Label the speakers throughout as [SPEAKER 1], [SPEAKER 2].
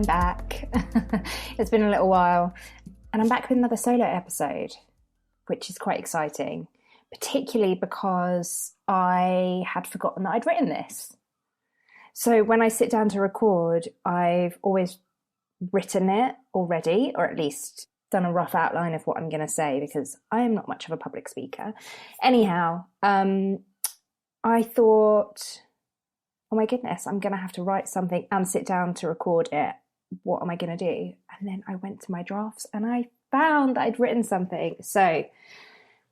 [SPEAKER 1] back. It's been a little while, and I'm back with another solo episode, which is quite exciting, particularly because I had forgotten that I'd written this. So when I sit down to record, I've always written it already, or at least done a rough outline of what I'm going to say, because I am not much of a public speaker. Anyhow, I thought, oh my goodness, I'm going to have to write something and sit down to record it. What am I going to do? And then I went to my drafts and I found that I'd written something. So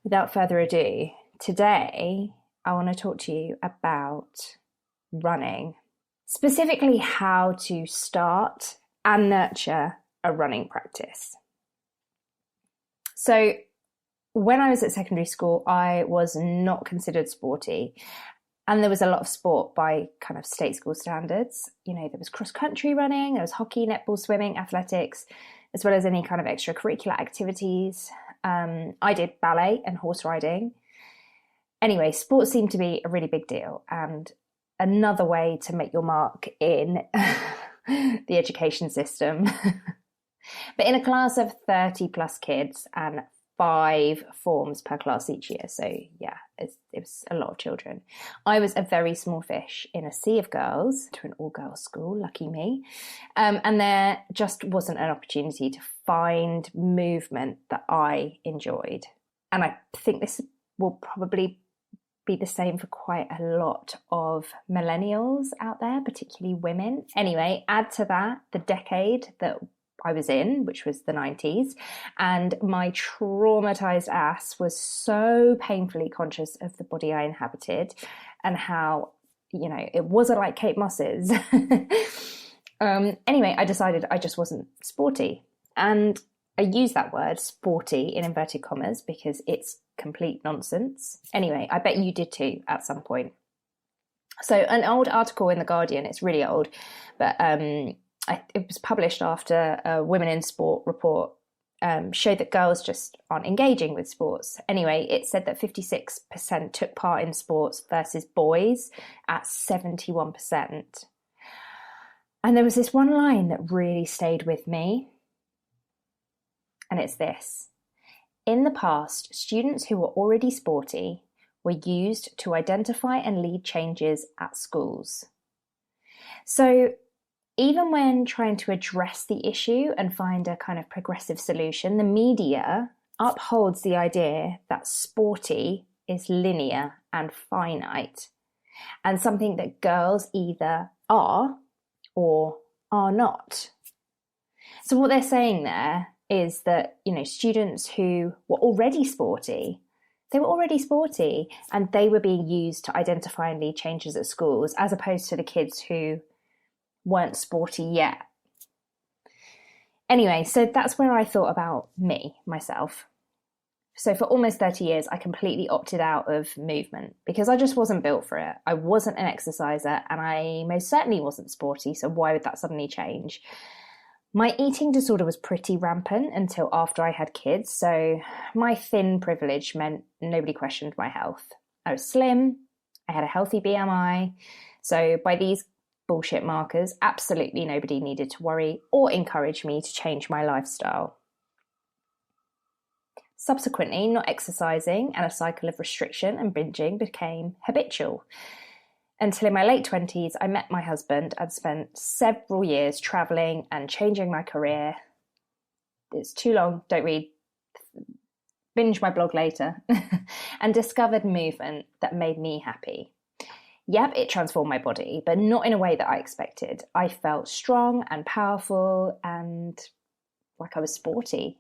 [SPEAKER 1] without further ado, today I want to talk to you about running, specifically how to start and nurture a running practice. So when I was at secondary school, I was not considered sporty. And there was a lot of sport by kind of state school standards. You know, there was cross-country running, there was hockey, netball, swimming, athletics, as well as any kind of extracurricular activities. I did ballet and horse riding. Anyway, sports seemed to be a really big deal, and another way to make your mark in the education system. But in a class of 30 plus kids and 5 forms per class each year. So yeah, it was a lot of children. I was a very small fish in a sea of girls to an all-girls school, lucky me. And there just wasn't an opportunity to find movement that I enjoyed. And I think this will probably be the same for quite a lot of millennials out there, particularly women. Anyway, add to that the decade that I was in, which was the 90s, and my traumatized ass was so painfully conscious of the body I inhabited and how, you know, it wasn't like Kate Moss's. Anyway, I decided I just wasn't sporty. And I use that word sporty in inverted commas because it's complete nonsense. Anyway, I bet you did too at some point. So an old article in The Guardian, it's really old, but it was published after a Women in Sport report showed that girls just aren't engaging with sports. Anyway, it said that 56% took part in sports versus boys at 71%. And there was this one line that really stayed with me. And it's this: in the past, students who were already sporty were used to identify and lead changes at schools. So even when trying to address the issue and find a kind of progressive solution, the media upholds the idea that sporty is linear and finite, and something that girls either are or are not. So what they're saying there is that, you know, students who were already sporty, they were already sporty, and they were being used to identify and lead changes at schools, as opposed to the kids who weren't sporty yet. Anyway, so that's where I thought about myself. So for almost 30 years, I completely opted out of movement because I just wasn't built for it. I wasn't an exerciser and I most certainly wasn't sporty, so why would that suddenly change? My eating disorder was pretty rampant until after I had kids, so my thin privilege meant nobody questioned my health. I was slim, I had a healthy BMI, so by these bullshit markers, absolutely nobody needed to worry or encourage me to change my lifestyle. Subsequently, not exercising and a cycle of restriction and binging became habitual. Until in my late 20s, I met my husband and spent several years travelling and changing my career. It's too long, don't read. Binge my blog later. And discovered movement that made me happy. Yep, it transformed my body, but not in a way that I expected. I felt strong and powerful and like I was sporty.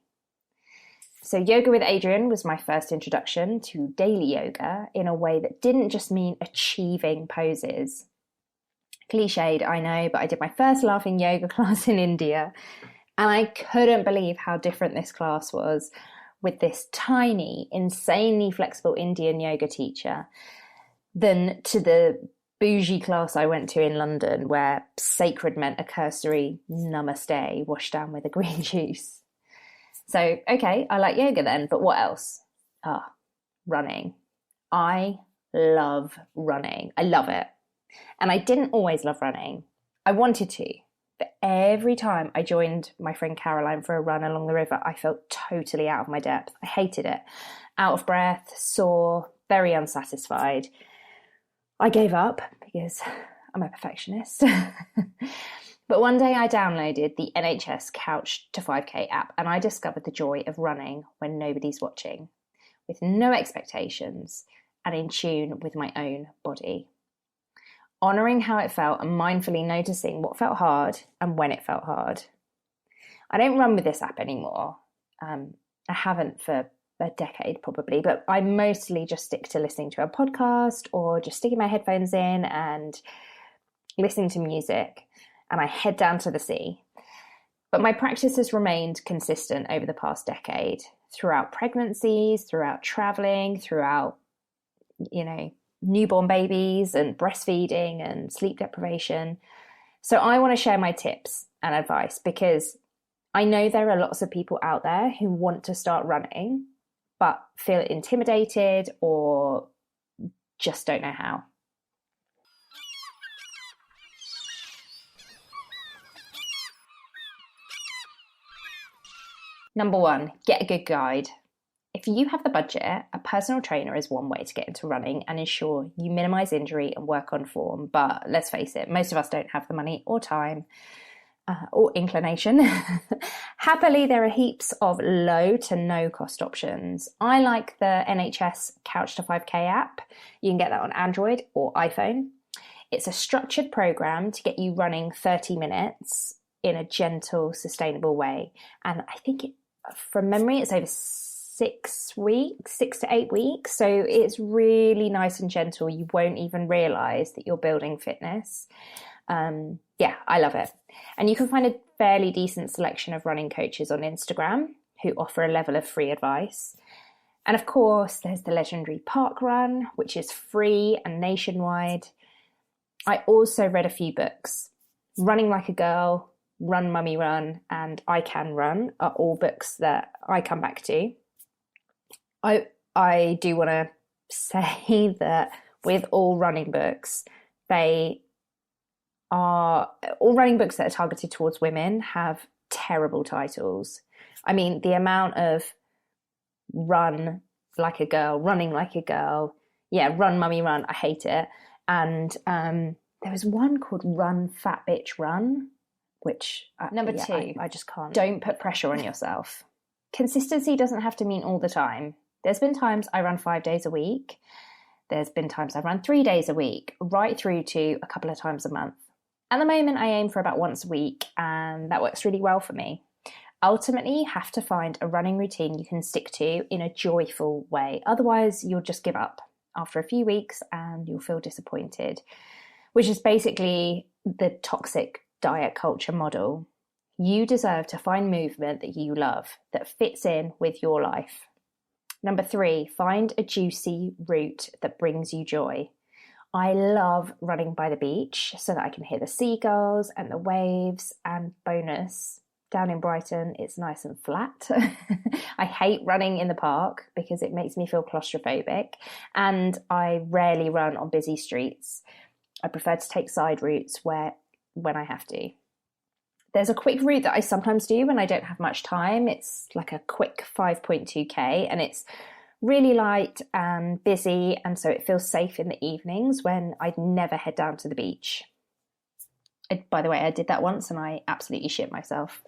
[SPEAKER 1] So Yoga with Adriene was my first introduction to daily yoga in a way that didn't just mean achieving poses. Cliched, I know, but I did my first laughing yoga class in India, and I couldn't believe how different this class was with this tiny, insanely flexible Indian yoga teacher than to the bougie class I went to in London, where sacred meant a cursory namaste washed down with a green juice. So, okay, I like yoga then, but what else? Running. I love running. I love it. And I didn't always love running. I wanted to, But every time I joined my friend Caroline for a run along the river, I felt totally out of my depth. I hated it. Out of breath, sore, very unsatisfied. I gave up because I'm a perfectionist. But one day I downloaded the NHS Couch to 5K app and I discovered the joy of running when nobody's watching, with no expectations and in tune with my own body. Honouring how it felt and mindfully noticing what felt hard and when it felt hard. I don't run with this app anymore. I haven't for a decade probably, but I mostly just stick to listening to a podcast or just sticking my headphones in and listening to music, and I head down to the sea. But my practice has remained consistent over the past decade, throughout pregnancies, throughout traveling, throughout, newborn babies and breastfeeding and sleep deprivation. So I want to share my tips and advice because I know there are lots of people out there who want to start running but feel intimidated or just don't know how. Number 1, get a good guide. If you have the budget, a personal trainer is one way to get into running and ensure you minimise injury and work on form. But let's face it, most of us don't have the money or time or inclination. Happily, there are heaps of low to no cost options. I like the NHS Couch to 5K app. You can get that on Android or iPhone. It's a structured program to get you running 30 minutes in a gentle, sustainable way. And I think from memory, it's over 6 to 8 weeks. So it's really nice and gentle. You won't even realise that you're building fitness. I love it. And you can find a fairly decent selection of running coaches on Instagram who offer a level of free advice. And of course, there's the legendary Park Run, which is free and nationwide. I also read a few books. Running Like a Girl, Run Mummy Run, and I Can Run are all books that I come back to. I do want to say that with all running books, all running books that are targeted towards women have terrible titles. I mean, the amount of Run Like a Girl, Running Like a Girl, Run Mummy Run, I hate it. And there was one called Run Fat Bitch Run, which Number 2, I just can't. Don't put pressure on yourself. Consistency doesn't have to mean all the time. There's been times I run 5 days a week. There's been times I've run 3 days a week, right through to a couple of times a month. At the moment, I aim for about once a week, and that works really well for me. Ultimately, you have to find a running routine you can stick to in a joyful way. Otherwise, you'll just give up after a few weeks and you'll feel disappointed, which is basically the toxic diet culture model. You deserve to find movement that you love, that fits in with your life. Number 3, find a juicy route that brings you joy. I love running by the beach so that I can hear the seagulls and the waves, and bonus, down in Brighton, it's nice and flat. I hate running in the park because it makes me feel claustrophobic, and I rarely run on busy streets. I prefer to take side routes when I have to. There's a quick route that I sometimes do when I don't have much time. It's like a quick 5.2k, and it's really light and busy, and so it feels safe in the evenings when I'd never head down to the beach. By the way, I did that once and I absolutely shit myself.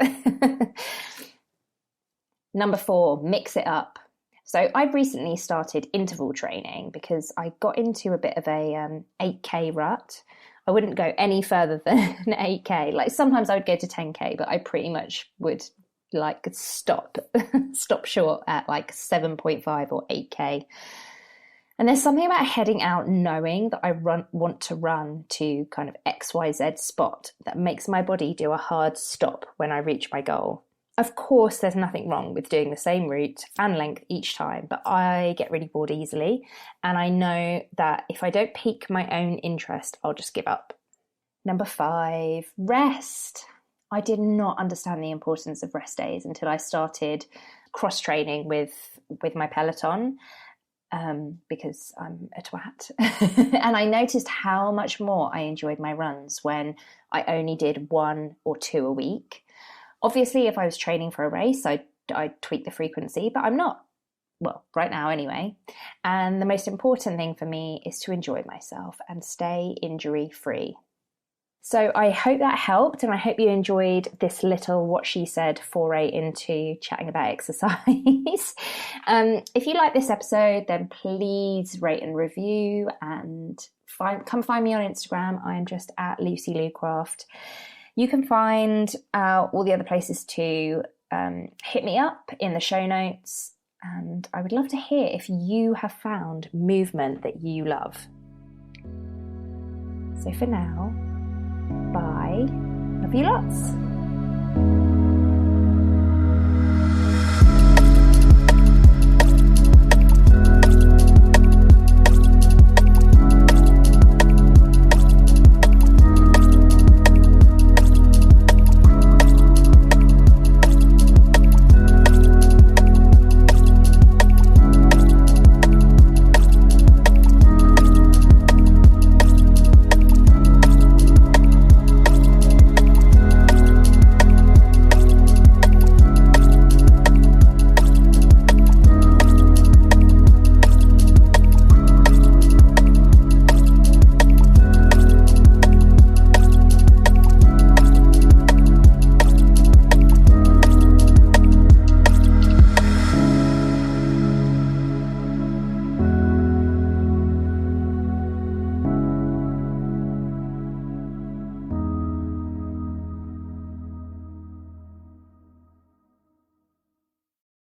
[SPEAKER 1] Number 4, mix it up. So I've recently started interval training because I got into a bit of a 8k rut. I wouldn't go any further than 8k. Like sometimes I would go to 10k, but I pretty much would stop short at like 7.5 or 8k. And there's something about heading out knowing that I want to run to kind of XYZ spot that makes my body do a hard stop when I reach my goal. Of course, there's nothing wrong with doing the same route and length each time, but I get really bored easily. And I know that if I don't pique my own interest, I'll just give up. Number 5, rest. I did not understand the importance of rest days until I started cross-training with my Peloton. because I'm a twat. And I noticed how much more I enjoyed my runs when I only did 1 or 2 a week. Obviously, if I was training for a race, I'd tweak the frequency, but I'm not. Well, right now anyway. And the most important thing for me is to enjoy myself and stay injury free. So I hope that helped, and I hope you enjoyed this little What She Said foray into chatting about exercise. If you like this episode, then please rate and review, and come find me on Instagram. I'm just at Lucy Lucraft. You can find all the other places to hit me up in the show notes, and I would love to hear if you have found movement that you love. So for now, bye. Love you lots.